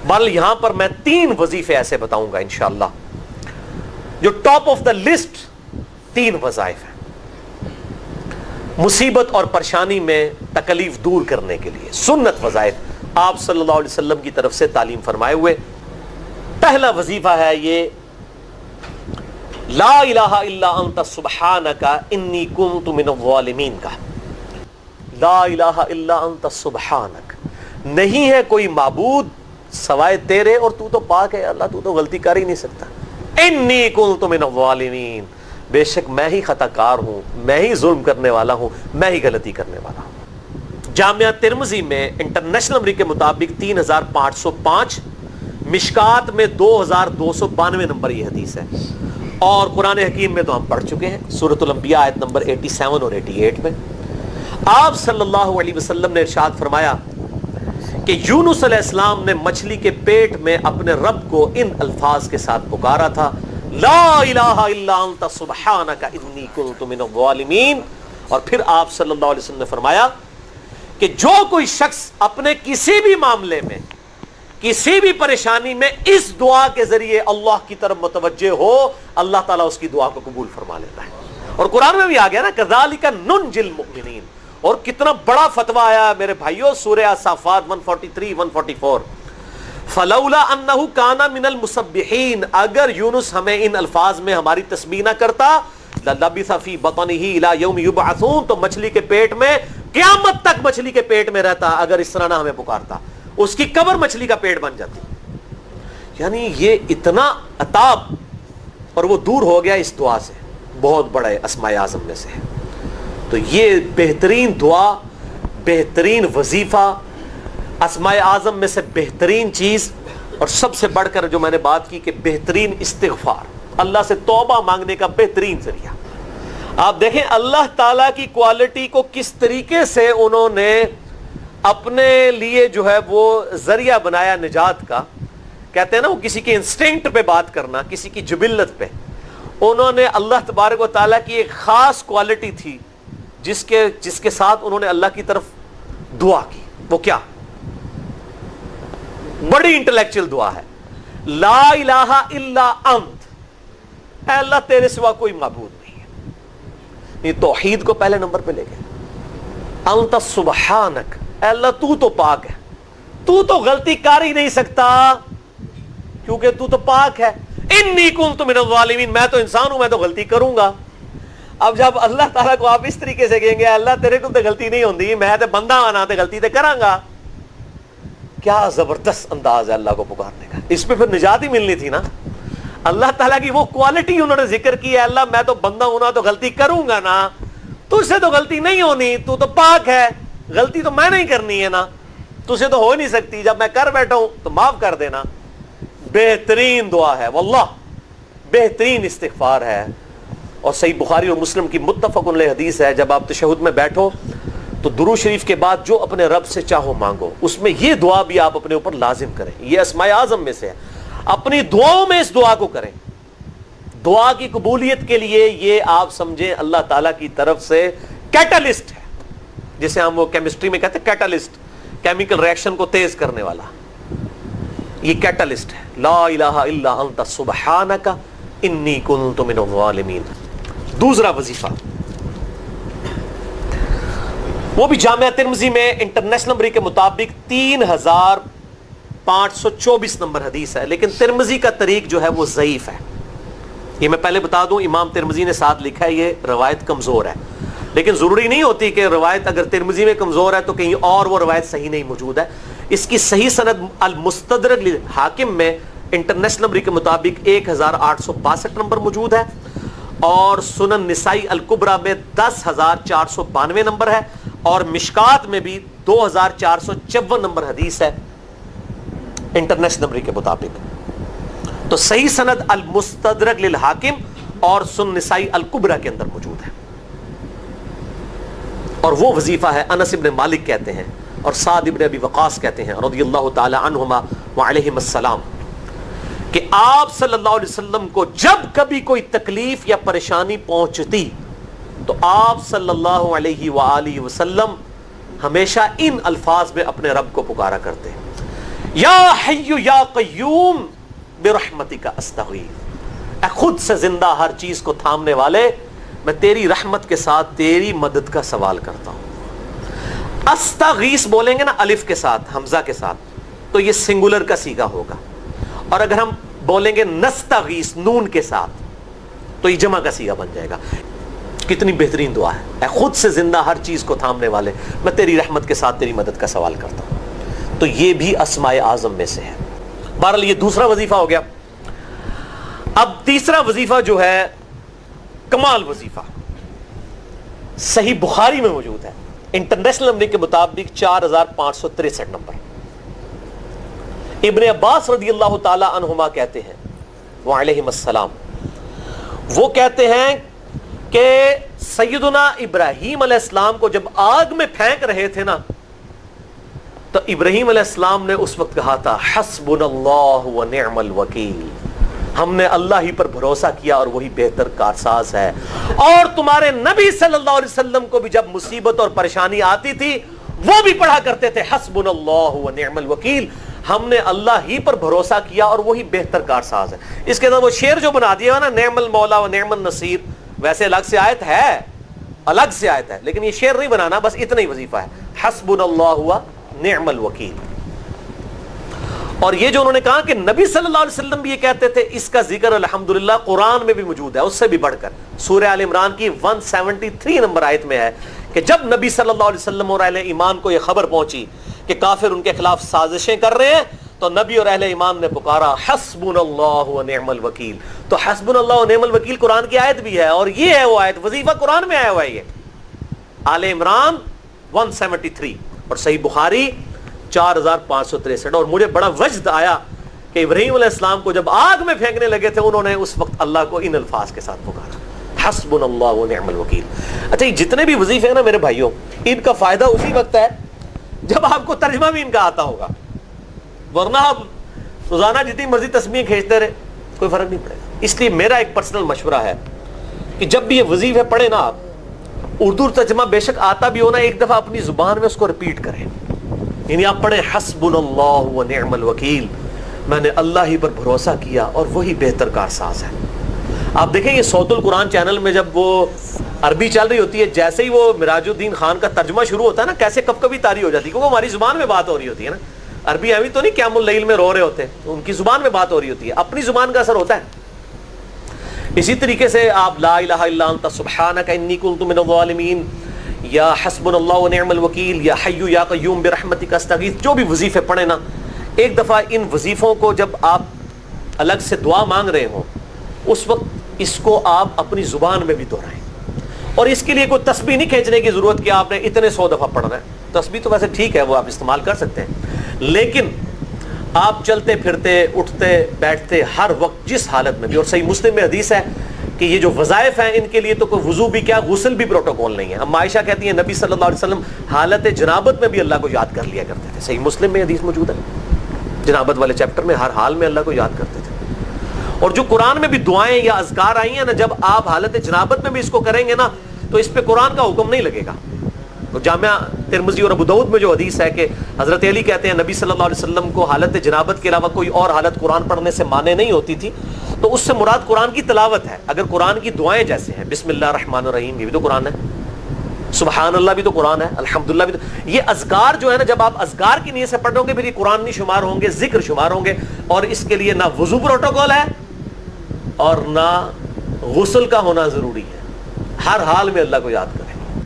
بل یہاں پر میں 3 وظیفے ایسے بتاؤں گا انشاءاللہ جو ٹاپ آف دا لسٹ 3 وظائف ہیں مصیبت اور پریشانی میں تکلیف دور کرنے کے لیے، سنت وظائف آپ صلی اللہ علیہ وسلم کی طرف سے تعلیم فرمائے ہوئے۔ پہلا وظیفہ ہے یہ لا الہ الا انت سبحانک انی کنت من الظالمین کا۔ لا الہ الا انت سبحانک، نہیں ہے کوئی معبود سوائے تیرے اور تو تو پاک ہے اللہ، تو تو غلطی کر ہی نہیں سکتا۔ انی کنت من الظالمین، بے شک میں ہی خطا کار ہوں، میں ہی ظلم کرنے والا ہوں، میں ہی غلطی کرنے والا ہوں۔ جامعہ ترمذی میں انٹرنیشنل نمبر کے مطابق 3505، مشکات میں 2292 نمبر یہ حدیث ہے، اور قرآن حکیم میں تو ہم پڑھ چکے ہیں سورۃ الانبیاء آیت نمبر 87 اور 88 میں آپ صلی اللہ علیہ وسلم نے ارشاد فرمایا کہ یونس علیہ السلام نے مچھلی کے پیٹ میں اپنے رب کو ان الفاظ کے ساتھ پکارا تھا، لا الہ الا انت سبحانک انی کنت من الظالمین۔ اور پھر آپ صلی اللہ علیہ وسلم نے فرمایا کہ جو کوئی شخص اپنے کسی بھی معاملے میں، کسی بھی پریشانی میں اس دعا کے ذریعے اللہ کی طرف متوجہ ہو، اللہ تعالیٰ اس کی دعا کو قبول فرما لیتا ہے۔ اور قرآن میں بھی آ گیا نا کذالک ننجی المؤمنین، اور کتنا بڑا فتویٰ آیا میرے بھائیوں، سورہ صافات 143 144، فلولا انہ کان من المسبحین، اگر یونس ہمیں ان الفاظ میں ہماری تسبیح نہ کرتا، للبث فی بطنہ الی یوم یبعثون، تو مچھلی کے پیٹ میں قیامت تک مچھلی کے پیٹ میں رہتا اگر اس طرح نہ ہمیں پکارتا، اس کی قبر مچھلی کا پیٹ بن جاتی۔ یعنی یہ اتنا عطاب، اور وہ دور ہو گیا اس دعا سے، بہت بڑے اسماء اعظم میں سے ہے۔ تو یہ بہترین دعا، بہترین وظیفہ، اسماء اعظم میں سے بہترین چیز، اور سب سے بڑھ کر جو میں نے بات کی کہ بہترین استغفار، اللہ سے توبہ مانگنے کا بہترین ذریعہ۔ آپ دیکھیں اللہ تعالیٰ کی کوالٹی کو کس طریقے سے انہوں نے اپنے لیے جو ہے وہ ذریعہ بنایا نجات کا۔ کہتے ہیں نا وہ کسی کے انسٹنکٹ پہ بات کرنا، کسی کی جبلت پہ، انہوں نے اللہ تبارک و تعالیٰ کی ایک خاص کوالٹی تھی جس کے ساتھ انہوں نے اللہ کی طرف دعا کی۔ وہ کیا؟ بڑی انٹلیکچوئل دعا ہے، لا الہ الا انت، اے اللہ تیرے سوا کوئی معبود نہیں ہے۔ یہ توحید کو پہلے نمبر پہ لے گئے۔ انت سبحانک، اے اللہ تو تو پاک ہے، تو تو غلطی کر ہی نہیں سکتا کیونکہ تو تو پاک ہے۔ انی کنت من الظالمین، میں تو انسان ہوں، میں تو غلطی کروں گا۔ اب جب اللہ تعالیٰ کو آپ اس طریقے سے کہیں گے اللہ تیرے کو تو غلطی نہیں ہوندی، میں تو بندہ آنا تو غلطی تو کراں گا، کیا زبردست انداز ہے اللہ کو پکارنے کا۔ اس پہ پھر نجات ہی ملنی تھی نا۔ اللہ تعالیٰ کی وہ کوالٹی انہوں نے ذکر کی ہے، اللہ میں تو بندہ ہوں نا تو غلطی کروں گا نا، تجھ سے تو غلطی نہیں ہونی، تو تو پاک ہے، غلطی تو میں نہیں کرنی ہے نا، تجھ سے تو ہو نہیں سکتی، جب میں کر بیٹھا ہوں تو معاف کر دینا۔ بہترین دعا ہے واللہ، بہترین استغفار ہے۔ اور صحیح بخاری اور مسلم کی متفق علیہ حدیث ہے، جب آپ تشہد میں بیٹھو تو درود شریف کے بعد جو اپنے رب سے چاہو مانگو، اس میں یہ دعا بھی آپ اپنے اوپر لازم کریں۔ یہ اسماء اعظم میں سے ہے، اپنی دعاؤں میں اس دعا کو کریں۔ دعا کی قبولیت کے لیے یہ آپ سمجھیں اللہ تعالیٰ کی طرف سے کیٹالسٹ ہے، جسے ہم وہ کیمسٹری میں کہتے ہیں کیٹالسٹ، کیمیکل ریئیکشن کو تیز کرنے والا، یہ کیٹالسٹ ہے۔ لا الہ الا انت سبحانک انی کنت من الظالمین۔ دوسرا وظیفہ وہ بھی جامعہ ترمذی میں انٹرنیشنل نمبر کے مطابق 3524 نمبر حدیث ہے، لیکن ترمذی کا طریق جو ہے وہ ضعیف ہے۔ یہ میں پہلے بتا دوں، امام ترمذی نے ساتھ لکھا ہے یہ روایت کمزور ہے، لیکن ضروری نہیں ہوتی کہ روایت اگر ترمذی میں کمزور ہے تو کہیں اور وہ روایت صحیح نہیں موجود ہے۔ اس کی صحیح سند المستدرک للحاکم میں انٹرنیشنل نمبر کے مطابق 1862 نمبر موجود ہے، اور سنن نسائی الکبریٰ میں 10492 نمبر ہے، اور مشکات میں بھی 2454 نمبر حدیث ہے انٹرنیشنل نمبر کے مطابق۔ تو صحیح سند المستدرک للحاکم اور سنن نسائی الکبریٰ کے اندر موجود ہے، اور وہ وظیفہ ہے انس ابن مالک کہتے ہیں اور سعد ابن ابی وقاص کہتے ہیں رضی اللہ تعالی عنہما وعلیہم السلام، کہ آپ صلی اللہ علیہ وسلم کو جب کبھی کوئی تکلیف یا پریشانی پہنچتی تو آپ صلی اللہ علیہ وآلہ وسلم ہمیشہ ان الفاظ میں اپنے رب کو پکارا کرتے ہیں۔ یا حی یا قیوم برحمتک استغیث، اے خود سے زندہ ہر چیز کو تھامنے والے، میں تیری رحمت کے ساتھ تیری مدد کا سوال کرتا ہوں۔ استغیث بولیں گے نا الف کے ساتھ، حمزہ کے ساتھ، تو یہ سنگولر کا صیغہ ہوگا، اور اگر ہم بولیں گے نستغیث نون کے ساتھ تو یہ جمع کا صیغہ بن جائے گا۔ کتنی بہترین دعا ہے، اے خود سے زندہ ہر چیز کو تھامنے والے، میں تیری رحمت کے ساتھ تیری مدد کا سوال کرتا ہوں۔ تو یہ بھی اسماء اعظم میں سے ہے۔ بہرحال یہ دوسرا وظیفہ ہو گیا۔ اب تیسرا وظیفہ جو ہے کمال وظیفہ، صحیح بخاری میں موجود ہے، انٹرنیشنل نمبر کے مطابق 4563 نمبر۔ ابن عباس رضی اللہ تعالی عنہما کہتے ہیں وعلیہم السلام، وہ کہتے ہیں کہ سیدنا ابراہیم علیہ السلام کو جب آگ میں پھینک رہے تھے نا، تو ابراہیم علیہ السلام نے اس وقت کہا تھا حسبنا اللہ ونعم الوکیل، ہم نے اللہ ہی پر بھروسہ کیا اور وہی بہتر کارساز ہے۔ اور تمہارے نبی صلی اللہ علیہ وسلم کو بھی جب مصیبت اور پریشانی آتی تھی وہ بھی پڑھا کرتے تھے حسبنا اللہ ونعم الوکیل، ہم نے اللہ ہی پر بھروسہ کیا اور وہی بہتر کارساز ہے۔ اس کے اندر وہ شعر جو بنا دیا نا، نعم المولا و نعم النصیر، ویسے الگ سے آیت ہے، الگ سے آیت ہے، لیکن یہ شعر نہیں بنانا، بس اتنا ہی وظیفہ ہے، حسبنا اللہ و نعم الوکیل۔ اور یہ جو انہوں نے کہا کہ نبی صلی اللہ علیہ وسلم بھی یہ کہتے تھے، اس کا ذکر الحمدللہ قرآن میں بھی موجود ہے، اس سے بھی بڑھ کر سورہ آل عمران کی 173 نمبر آیت میں ہے کہ جب نبی صلی اللہ علیہ وسلم اور اہل ایمان کو یہ خبر پہنچی کہ کافر ان کے خلاف سازشیں کر رہے ہیں، تو نبی اور اہل ایمان نے پکارا حسبنا اللہ و نعم الوکیل۔ تو حسبنا اللہ و نعم الوکیل قرآن کی آیت بھی ہے، اور یہ ہے وہ آیت، وظیفہ قرآن میں آیا ہوا ہے، یہ آل عمران 173 اور صحیح بخاری 4563۔ اور مجھے بڑا وجد آیا کہ ابراہیم علیہ السلام کو جب آگ میں پھینکنے لگے تھے، انہوں نے اس وقت اللہ کو ان الفاظ کے ساتھ پکارا حسبنا اللہ و نعم الوکیل۔ اچھا، یہ جتنے بھی وظیفے ہیں نا میرے بھائیوں، ان کا فائدہ اسی وقت ہے جب آپ کو ترجمہ بھی ان کا آتا ہوگا، ورنہ آپ روزانہ جتنی مرضی تسبیحیں کھینچتے رہے کوئی فرق نہیں پڑے گا۔ اس لیے میرا ایک پرسنل مشورہ ہے کہ جب بھی یہ وظیفے پڑھیں نا آپ، اردو ترجمہ بے شک آتا بھی ہونا، ایک دفعہ اپنی زبان میں اس کو ریپیٹ کریں، یعنی آپ پڑھیں حسبنا اللہ و نعم الوکیل، میں نے اللہ ہی پر بھروسہ کیا اور وہی بہتر کارساز ہے۔ آپ دیکھیں یہ صوت القرآن چینل میں جب وہ عربی چل رہی ہوتی ہے، جیسے ہی وہ مراج الدین خان کا ترجمہ شروع ہوتا ہے نا، کیسے کب کبھی طاری ہو جاتی ہے، کیونکہ ہماری زبان میں بات ہو رہی ہوتی ہے نا، عربی ابھی تو نہیں قیام اللیل میں رو رہے ہوتے ہیں، ان کی زبان میں بات ہو رہی ہوتی ہے، اپنی زبان کا اثر ہوتا ہے۔ اسی طریقے سے آپ لا الہ الا انت سبحانک انی کنت من الظالمین، یا حسبنا اللہ و نعم الوکیل، یا حی یا قیوم برحمتک استغیث، جو بھی وظیفے پڑھیں نا، ایک دفعہ ان وظیفوں کو جب آپ الگ سے دعا مانگ رہے ہوں، اس وقت اس کو آپ اپنی زبان میں بھی دہرائیں۔ اور اس کے لیے کوئی تسبیح نہیں کھینچنے کی ضرورت کہ آپ نے اتنے 100 دفعہ پڑھنا ہے، تسبیح تو ویسے ٹھیک ہے، وہ آپ استعمال کر سکتے ہیں، لیکن آپ چلتے پھرتے اٹھتے بیٹھتے ہر وقت جس حالت میں بھی، اور صحیح مسلم میں حدیث ہے کہ یہ جو وظائف ہیں ان کے لیے تو کوئی وضو بھی کیا، غسل بھی پروٹوکول نہیں ہے۔ اب عائشہ کہتی ہیں نبی صلی اللہ علیہ وسلم حالت جنابت میں بھی اللہ کو یاد کر لیا کرتے تھے، صحیح مسلم میں حدیث موجود ہے، جنابت والے چیپٹر میں ہر حال میں اللہ کو یاد کرتے تھے۔ اور جو قرآن میں بھی دعائیں یا اذکار آئی ہیں نا، جب آپ حالت جنابت میں بھی اس کو کریں گے نا، تو اس پہ قرآن کا حکم نہیں لگے گا۔ تو جامعہ ترمذی اور ابو داؤد میں جو حدیث ہے کہ حضرت علی کہتے ہیں نبی صلی اللہ علیہ وسلم کو حالت جنابت کے علاوہ کوئی اور حالت قرآن پڑھنے سے مانے نہیں ہوتی تھی، تو اس سے مراد قرآن کی تلاوت ہے۔ اگر قرآن کی دعائیں جیسے ہیں بسم اللہ الرحمن الرحیم، یہ بھی تو قرآن ہے، سبحان اللہ بھی تو قرآن ہے، الحمدللہ بھی تو، یہ اذکار جو ہے نا، جب آپ اذکار کی نیت سے پڑھ رہے ہوں گے پھر یہ قرآن نہیں شمار ہوں گے، ذکر شمار ہوں گے، اور اس کے لیے نہ وضو پروٹوکول ہے اور نہ غسل کا ہونا ضروری ہے، ہر حال میں اللہ کو یاد کر۔